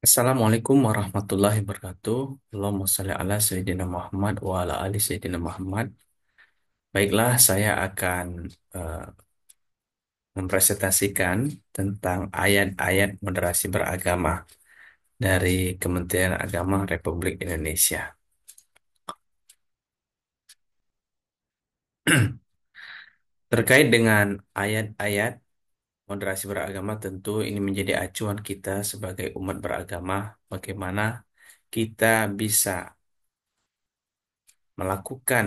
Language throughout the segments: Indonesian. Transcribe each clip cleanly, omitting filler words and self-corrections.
Assalamualaikum warahmatullahi wabarakatuh. Allahumma shalli ala Sayyidina Muhammad wa ala ali Sayyidina Muhammad. Baiklah, saya akan eh, mempresentasikan tentang ayat-ayat moderasi beragama dari Kementerian Agama Republik Indonesia. Terkait dengan ayat-ayat moderasi beragama, tentu ini menjadi acuan kita sebagai umat beragama, bagaimana kita bisa melakukan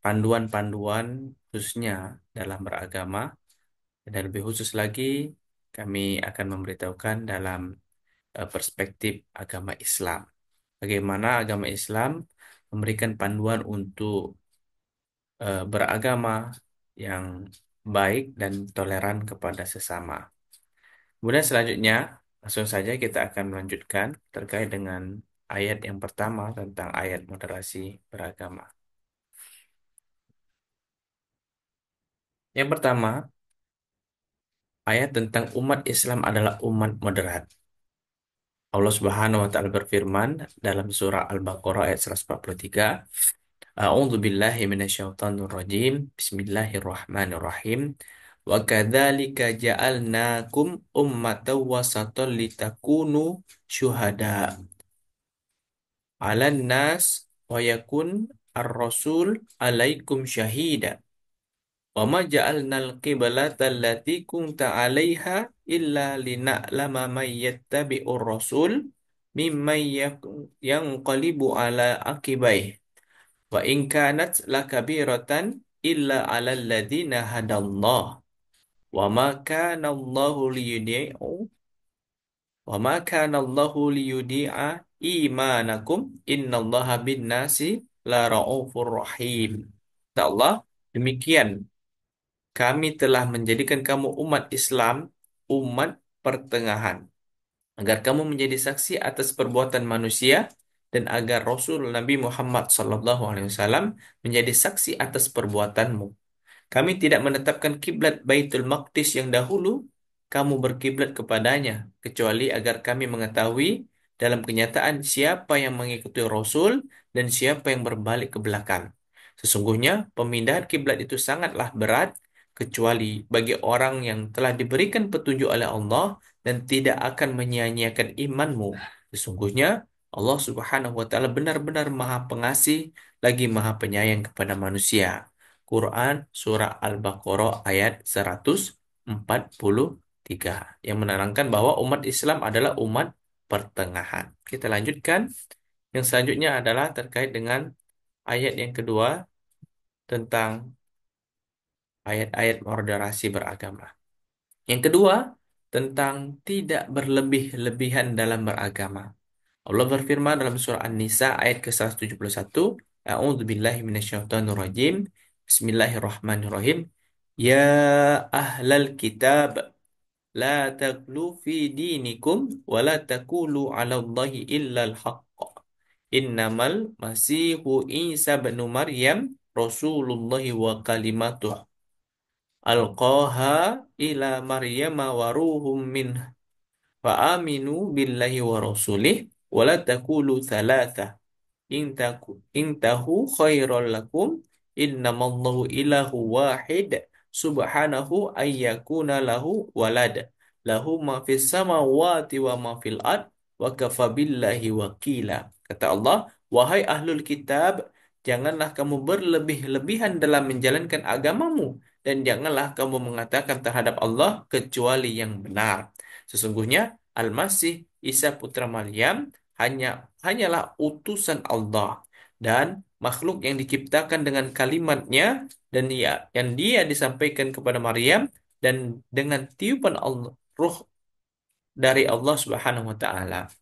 panduan-panduan khususnya dalam beragama. Dan lebih khusus lagi, kami akan memberitahukan dalam perspektif agama Islam. Bagaimana agama Islam memberikan panduan untuk beragama yang baik dan toleran kepada sesama. Kemudian selanjutnya, langsung saja kita akan melanjutkan terkait dengan ayat yang pertama tentang ayat moderasi beragama. Yang pertama, ayat tentang umat Islam adalah umat moderat. Allah Subhanahu wa taala berfirman dalam surah Al-Baqarah ayat 143, A'udzu billahi minasyaitonir rajim. Bismillahirrahmanirrahim. Wa kadzalika ja'alnakum ummatan wasatan litakunu syuhada 'alan nas wa yakun ar-rasul 'alaikum syahida. Wa ma ja'alnal qiblata allati kunta 'alaiha illa lina'lama may yattabi'ur rasul mimman yanqalibu 'ala aqibaih. Wa in kanat lakabiratan illa 'alal ladzina hadallah. Wa ma kana Allahu liyudhi'u wa ma kana Allahu liyudhi'a imanakum innallaha bin-nasi la ra'ufur rahim. Kata Allah, demikian kami telah menjadikan kamu umat Islam, umat pertengahan, agar kamu menjadi saksi atas perbuatan manusia dan agar Rasul Nabi Muhammad SAW menjadi saksi atas perbuatanmu. Kami tidak menetapkan kiblat Baitul Maqdis yang dahulu kamu berkiblat kepadanya, kecuali agar kami mengetahui dalam kenyataan siapa yang mengikuti Rasul dan siapa yang berbalik ke belakang. Sesungguhnya pemindahan kiblat itu sangatlah berat, kecuali bagi orang yang telah diberikan petunjuk oleh Allah dan tidak akan menyia-nyiakan imanmu. Sesungguhnya Allah Subhanahu wa taala benar-benar Maha Pengasih lagi Maha Penyayang kepada manusia. Quran Surah Al-Baqarah ayat 143 yang menerangkan bahwa umat Islam adalah umat pertengahan. Kita lanjutkan. Yang selanjutnya adalah terkait dengan ayat yang kedua tentang ayat-ayat moderasi beragama. Yang kedua tentang tidak berlebih-lebihan dalam beragama. Allah berfirman dalam surah An-Nisa ayat ke-171, A'udzu billahi minasyaitonir rajim. Bismillahirrahmanirrahim. Ya ahlal kitab la taghlu fi dinikum wa la taqulu 'ala Allahi illal haqq. Innamal masihu Isa bin Maryam Rasulullah wa kalimatuh alqaha ila Maryam wa ruhum min fa aminu billahi wa rasulih wa la taqulu thalatha intahu khairal lakum innamallahu ilahu wahid subhanahu ayyakuna lahu walad lahu ma fis samawati wa ma fil ard wa kafa billahi wakila. Kata Allah, wahai ahlul kitab, janganlah kamu berlebih-lebihan dalam menjalankan agamamu dan janganlah kamu mengatakan terhadap Allah kecuali yang benar. Sesungguhnya Al-Masih Isa putra Maryam hanyalah utusan Allah dan makhluk yang diciptakan dengan kalimatnya dan yang dia disampaikan kepada Maryam dan dengan tiupan Allah, ruh dari Allah Subhanahu wa taala.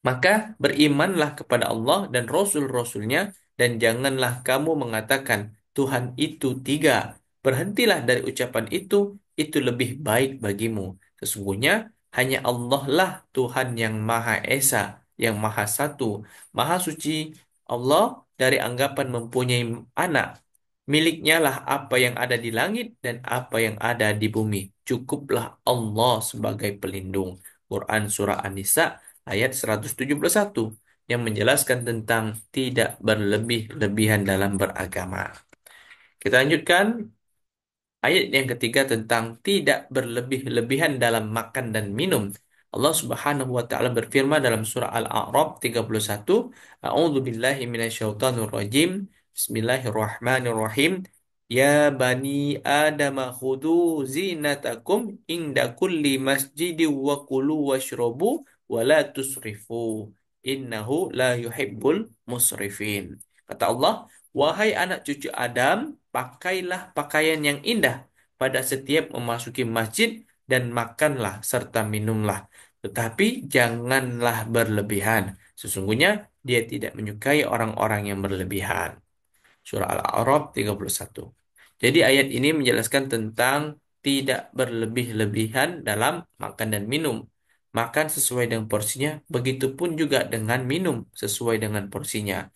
Maka berimanlah kepada Allah dan Rasul-Rasulnya dan janganlah kamu mengatakan Tuhan itu tiga. Berhentilah dari ucapan itu lebih baik bagimu. Sesungguhnya hanya Allah lah Tuhan yang Maha Esa, yang Maha Satu, Maha Suci. Allah dari anggapan mempunyai anak. Miliknya lah apa yang ada di langit dan apa yang ada di bumi. Cukuplah Allah sebagai pelindung. Quran Surah An-Nisa ayat 171 yang menjelaskan tentang tidak berlebih-lebihan dalam beragama. Kita lanjutkan ayat yang ketiga tentang tidak berlebih-lebihan dalam makan dan minum. Allah Subhanahu wa taala berfirman dalam surah Al-A'raf 31, A'udzu billahi minasyaitonir rajim. Bismillahirrahmanirrahim. Ya bani Adam khudhu zinatakum inda kulli masjidin wa kulu washrabu wa la tusrifu. Innahu la yuhibbul musrifin. Kata Allah, wahai anak cucu Adam, pakailah pakaian yang indah pada setiap memasuki masjid dan makanlah serta minumlah. Tetapi janganlah berlebihan. Sesungguhnya dia tidak menyukai orang-orang yang berlebihan. Surah Al-A'raf 31. Jadi ayat ini menjelaskan tentang tidak berlebih-lebihan dalam makan dan minum. Makan sesuai dengan porsinya, begitupun juga dengan minum sesuai dengan porsinya.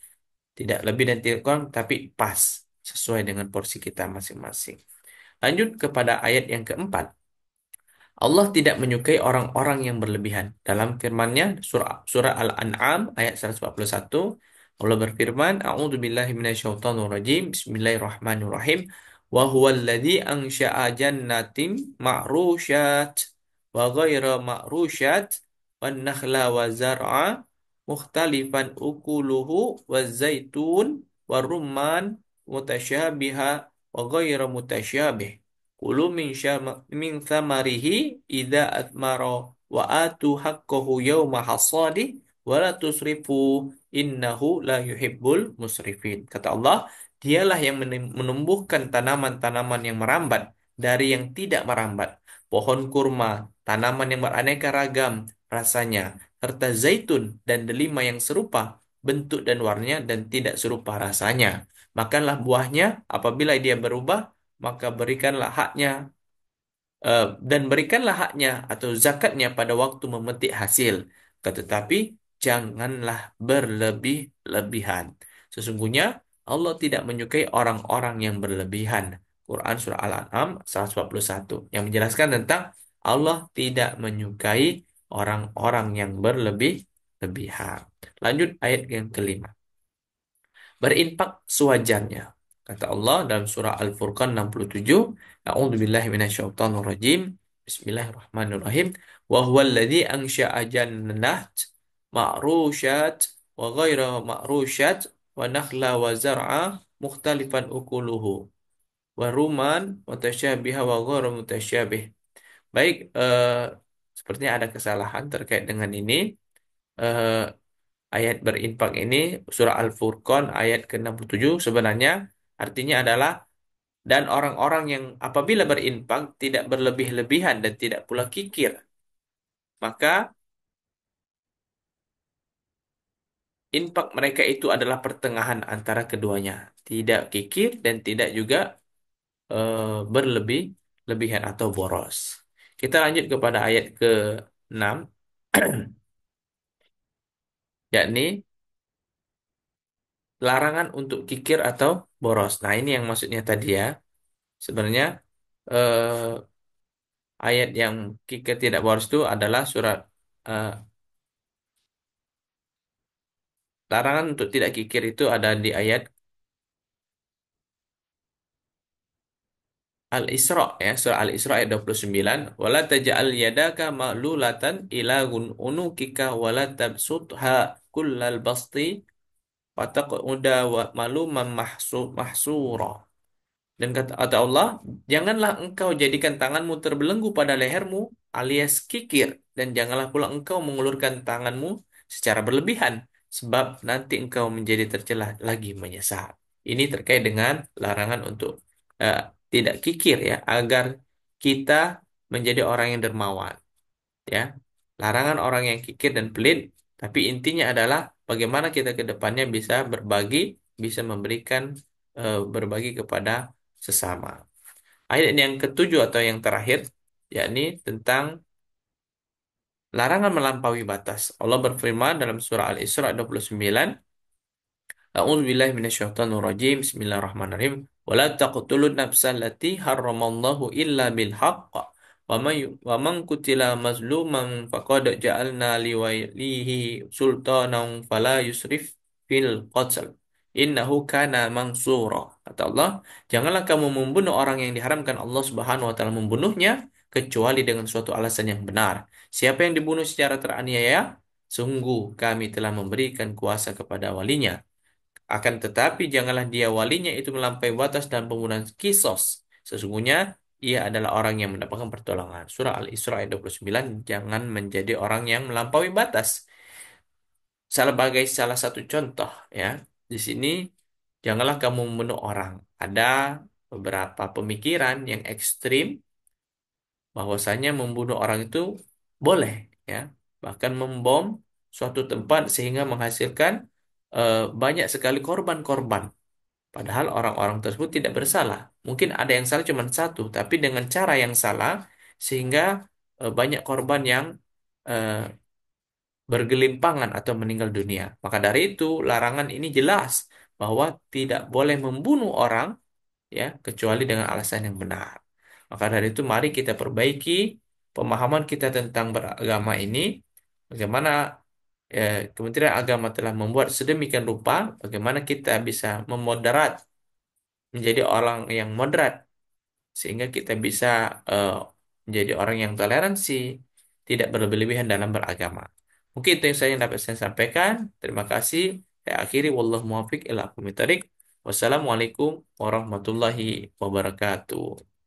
Tidak lebih dan tidak kurang, tapi pas sesuai dengan porsi kita masing-masing. Lanjut kepada ayat yang keempat. Allah tidak menyukai orang-orang yang berlebihan. Dalam firman-Nya surah Al-An'am ayat 141, Allah berfirman, A'udzu billahi minasyaitonir rajim. Bismillahirrahmanirrahim. Wa huwallazi ansha'a jannatin ma'rusyat wa ghaira ma'rusyat wan nakhla wa zar'a mukhtalifan ukuluhu wa zaitun wa rumman mutasyabiha wa ghaira mutasyabih. Kulu min thamarihi idza athmara wa atu haqqahu yawma hasadi wa la tusrifu innahu la yuhibbul musrifin. Kata Allah, dialah yang menumbuhkan tanaman-tanaman yang merambat dari yang tidak merambat. Pohon kurma, tanaman yang beraneka ragam rasanya, serta zaitun dan delima yang serupa bentuk dan warnanya dan tidak serupa rasanya. Makanlah buahnya apabila dia berubah maka berikanlah haknya dan berikanlah haknya atau zakatnya pada waktu memetik hasil. Tetapi janganlah berlebih-lebihan. Sesungguhnya Allah tidak menyukai orang-orang yang berlebihan. Quran Surah Al-An'am 141 yang menjelaskan tentang Allah tidak menyukai orang-orang yang berlebih-lebihan. Lanjut ayat yang kelima. Berinfak sewajarnya. Kata Allah dalam surah Al-Furqan 67, A'udzu billahi minasyaitonir rajim. Bismillahirrahmanirrahim. Wa huwal ladzi ansha'a jannat ma'rusyat wa ghaira ma'rusyat wa nakhla wa zar'a mukhtalifan ukuluhu wa ruman mutasyabiha wa ghaira mutasyabih. Baik, sepertinya ada kesalahan terkait dengan ini. Eh, Ayat berinfak ini surah Al-Furqan ayat ke-67 sebenarnya artinya adalah dan orang-orang yang apabila berinfak tidak berlebih-lebihan dan tidak pula kikir, maka infak mereka itu adalah pertengahan antara keduanya, tidak kikir dan tidak juga berlebih-lebihan atau boros. Kita lanjut kepada ayat ke-6 yakni larangan untuk kikir atau boros. Nah, ini yang maksudnya tadi ya. Sebenarnya eh, ayat yang kikir tidak boros itu adalah surat eh, larangan untuk tidak kikir itu ada di ayat Al-Isra ya, surah Al-Isra ayat 29, wala taj'al yadaka ma'lulatan ila unukika wala tabsutha kullal basti fataq'uda wa maluman mahsura. Dan kata Allah, janganlah engkau jadikan tanganmu terbelenggu pada lehermu alias kikir, dan janganlah pula engkau mengulurkan tanganmu secara berlebihan, sebab nanti engkau menjadi tercela lagi menyesal. Ini terkait dengan larangan untuk eh, tidak kikir ya, agar kita menjadi orang yang dermawan. Ya, larangan orang yang kikir dan pelit, tapi intinya adalah bagaimana kita ke depannya bisa berbagi, bisa memberikan berbagi kepada sesama. Ayat yang ketujuh atau yang terakhir, yakni tentang larangan melampaui batas. Allah berfirman dalam surah Al-Isra 29, A'udzu billahi minasyaitonir rajim. Bismillahirrahmanirrahim. Wa la taqtulun nafsal lati harramallahu illa bil haqq Wa man qutila mazluman faqad ja'alna liwalihi sultanan fala yusrif fil qatl. Innahu kana mansura. Kata Allah, janganlah kamu membunuh orang yang diharamkan Allah Subhanahu wa taala membunuhnya kecuali dengan suatu alasan yang benar. Siapa yang dibunuh secara teraniaya, sungguh kami telah memberikan kuasa kepada walinya. Akan tetapi janganlah dia walinya itu melampaui batas dan pembunuhan kisos. Sesungguhnya ia adalah orang yang mendapatkan pertolongan. Surah Al-Isra ayat 29, jangan menjadi orang yang melampaui batas. Sebagai salah satu contoh ya, di sini janganlah kamu membunuh orang. Ada beberapa pemikiran yang ekstrim bahwasanya membunuh orang itu boleh ya, bahkan membom suatu tempat sehingga menghasilkan banyak sekali korban-korban. Padahal orang-orang tersebut tidak bersalah. Mungkin ada yang salah cuma satu, tapi dengan cara yang salah sehingga banyak korban yang eh, bergelimpangan atau meninggal dunia. Maka dari itu larangan ini jelas bahwa tidak boleh membunuh orang ya kecuali dengan alasan yang benar. Maka dari itu mari kita perbaiki pemahaman kita tentang beragama ini. Bagaimana Kementerian Agama telah membuat sedemikian rupa, bagaimana kita bisa memoderat menjadi orang yang moderat sehingga kita bisa eh, menjadi orang yang toleransi, tidak berlebihan dalam beragama. Mungkin itu yang saya dapat saya sampaikan. Terima kasih. Saya akhiri wallahu muwaffiq ila aqwamit thoriq. Wassalamualaikum warahmatullahi wabarakatuh.